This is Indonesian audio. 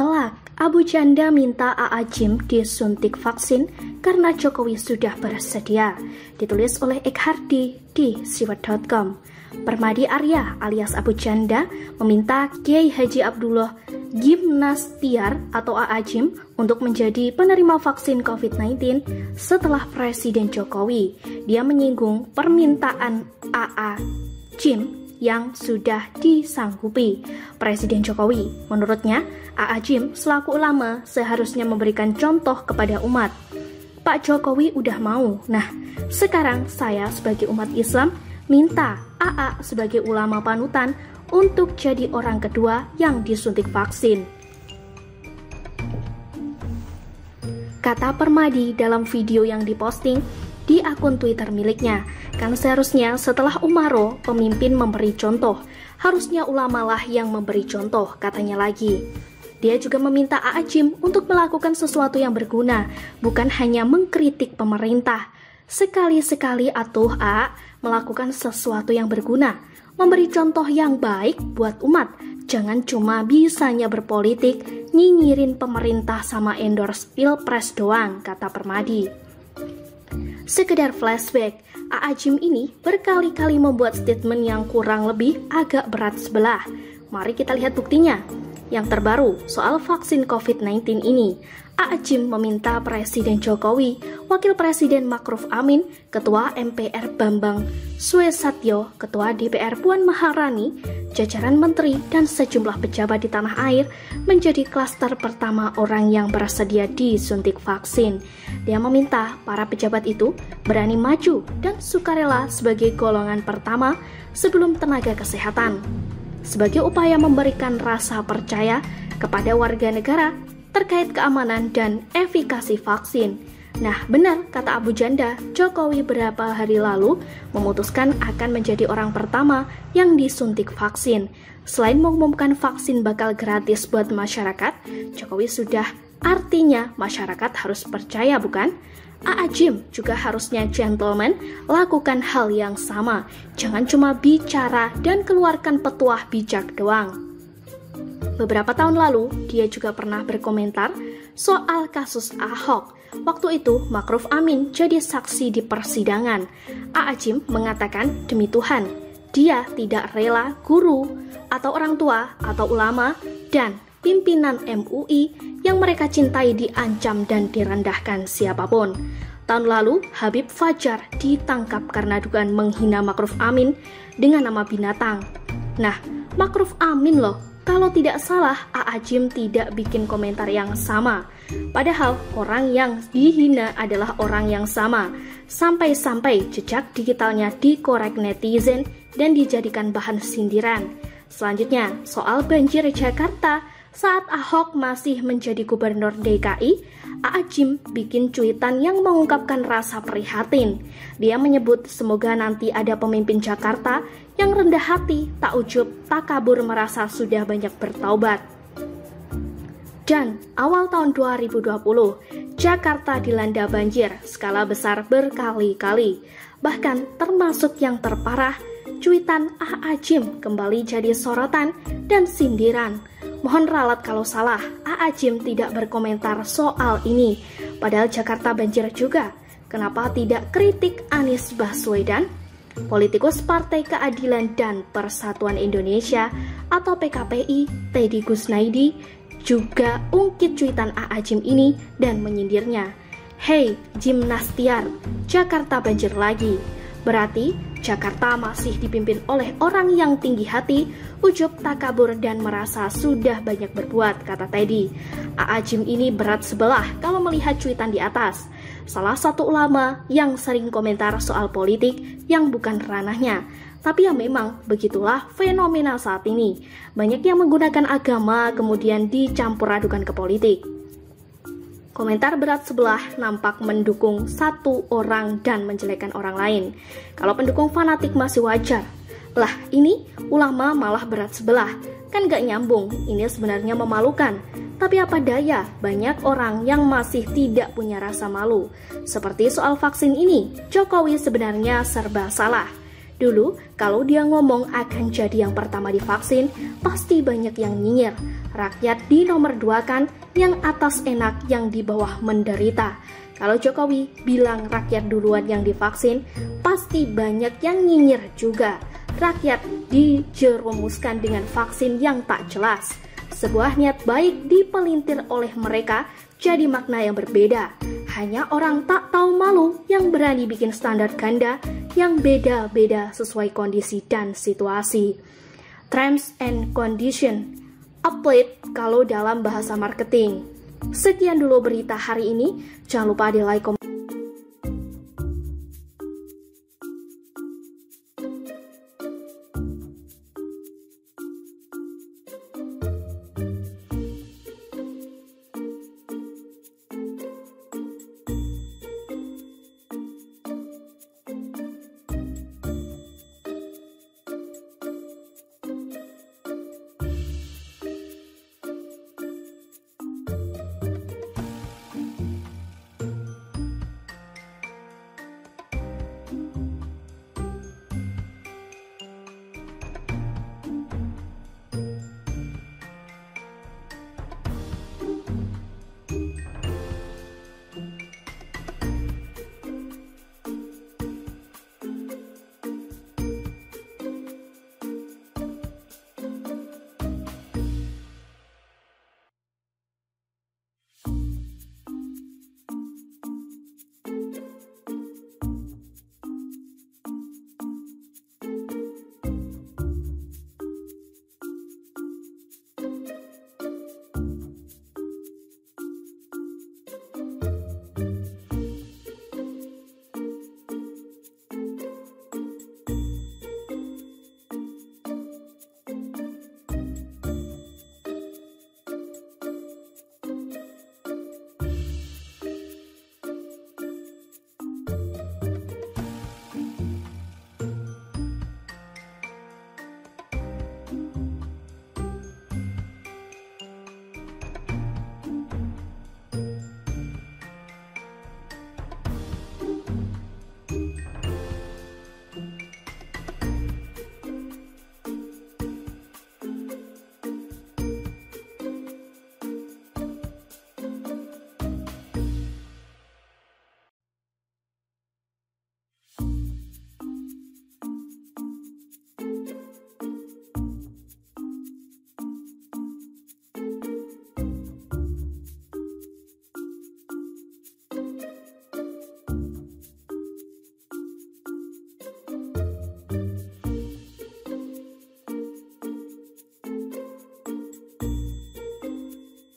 Telak, Abu Janda minta A.A. Gym disuntik vaksin karena Jokowi sudah bersedia. Ditulis oleh Ekhardi di siwet.com. Permadi Arya alias Abu Janda meminta Kiai Haji Abdullah Gimnastiar atau A.A. Gym untuk menjadi penerima vaksin COVID-19 setelah Presiden Jokowi. Dia menyinggung permintaan A.A. Gym yang sudah disanggupi Presiden Jokowi. Menurutnya, A.A. Gym selaku ulama seharusnya memberikan contoh kepada umat. Pak Jokowi udah mau. Nah, sekarang saya sebagai umat Islam minta A.A. sebagai ulama panutan untuk jadi orang kedua yang disuntik vaksin. Kata Permadi dalam video yang diposting di akun Twitter miliknya. Kan seharusnya setelah Umaro, pemimpin memberi contoh. Harusnya ulama lah yang memberi contoh, katanya lagi. Dia juga meminta A.A. Gym untuk melakukan sesuatu yang berguna, bukan hanya mengkritik pemerintah. Sekali-sekali atuh A.A. melakukan sesuatu yang berguna, memberi contoh yang baik buat umat. Jangan cuma bisanya berpolitik, nyinyirin pemerintah sama endorse pilpres doang, kata Permadi. Sekedar flashback, A.A. Gym ini berkali-kali membuat statement yang kurang lebih agak berat sebelah. Mari kita lihat buktinya. Yang terbaru soal vaksin COVID-19 ini, A.A. Gym meminta Presiden Jokowi, Wakil Presiden Ma'ruf Amin, Ketua MPR Bambang Suesatyo, Ketua DPR Puan Maharani, jajaran menteri dan sejumlah pejabat di tanah air menjadi klaster pertama orang yang bersedia disuntik vaksin. Dia meminta para pejabat itu berani maju dan sukarela sebagai golongan pertama sebelum tenaga kesehatan, sebagai upaya memberikan rasa percaya kepada warga negara terkait keamanan dan efikasi vaksin. Nah, benar kata Abu Janda, Jokowi beberapa hari lalu memutuskan akan menjadi orang pertama yang disuntik vaksin. Selain mengumumkan vaksin bakal gratis buat masyarakat, Jokowi sudah artinya masyarakat harus percaya, bukan? A.A. Gym juga harusnya gentleman lakukan hal yang sama. Jangan cuma bicara dan keluarkan petuah bijak doang. Beberapa tahun lalu, dia juga pernah berkomentar soal kasus Ahok. Waktu itu, Ma'ruf Amin jadi saksi di persidangan. A.A. Gym mengatakan, demi Tuhan, dia tidak rela guru atau orang tua atau ulama dan pimpinan MUI yang mereka cintai diancam dan direndahkan siapapun. Tahun lalu, Habib Fajar ditangkap karena dugaan menghina Ma'ruf Amin dengan nama binatang. Nah, Ma'ruf Amin loh. Kalau tidak salah, A.A. Gym tidak bikin komentar yang sama. Padahal orang yang dihina adalah orang yang sama. Sampai-sampai jejak digitalnya dikorek netizen dan dijadikan bahan sindiran. Selanjutnya, soal banjir Jakarta. Saat Ahok masih menjadi gubernur DKI, A.A. Gym bikin cuitan yang mengungkapkan rasa prihatin. Dia menyebut semoga nanti ada pemimpin Jakarta yang rendah hati, tak ujub, tak kabur merasa sudah banyak bertaubat. Dan awal tahun 2020, Jakarta dilanda banjir skala besar berkali-kali. Bahkan termasuk yang terparah, cuitan A.A. Gym kembali jadi sorotan dan sindiran. Mohon ralat kalau salah, A.A. Gym tidak berkomentar soal ini. Padahal Jakarta banjir juga. Kenapa tidak kritik Anies Baswedan? Politikus Partai Keadilan dan Persatuan Indonesia atau PKPI, Teddy Gusnaidi, juga ungkit cuitan A.A. Gym ini dan menyindirnya. Hei, Gimnastiar, Jakarta banjir lagi. Berarti Jakarta masih dipimpin oleh orang yang tinggi hati, ujub, takabur, dan merasa sudah banyak berbuat, kata Teddy. A.A. Gym ini berat sebelah kalau melihat cuitan di atas. Salah satu ulama yang sering komentar soal politik yang bukan ranahnya. Tapi ya memang begitulah fenomena saat ini. Banyak yang menggunakan agama kemudian dicampur adukan ke politik. Komentar berat sebelah nampak mendukung satu orang dan menjelekkan orang lain. Kalau pendukung fanatik masih wajar. Lah ini ulama malah berat sebelah. Kan gak nyambung, ini sebenarnya memalukan. Tapi apa daya, banyak orang yang masih tidak punya rasa malu. Seperti soal vaksin ini, Jokowi sebenarnya serba salah. Dulu, kalau dia ngomong akan jadi yang pertama divaksin, pasti banyak yang nyinyir. rakyat di nomor 2 kan, yang atas enak, yang di bawah menderita. Kalau Jokowi bilang rakyat duluan yang divaksin, pasti banyak yang nyinyir juga. Rakyat dijerumuskan dengan vaksin yang tak jelas. Sebuah niat baik dipelintir oleh mereka jadi makna yang berbeda. Hanya orang tak tahu malu yang berani bikin standar ganda yang beda-beda sesuai kondisi dan situasi. Terms and condition applied kalau dalam bahasa marketing. Sekian dulu berita hari ini. Jangan lupa di like, komen.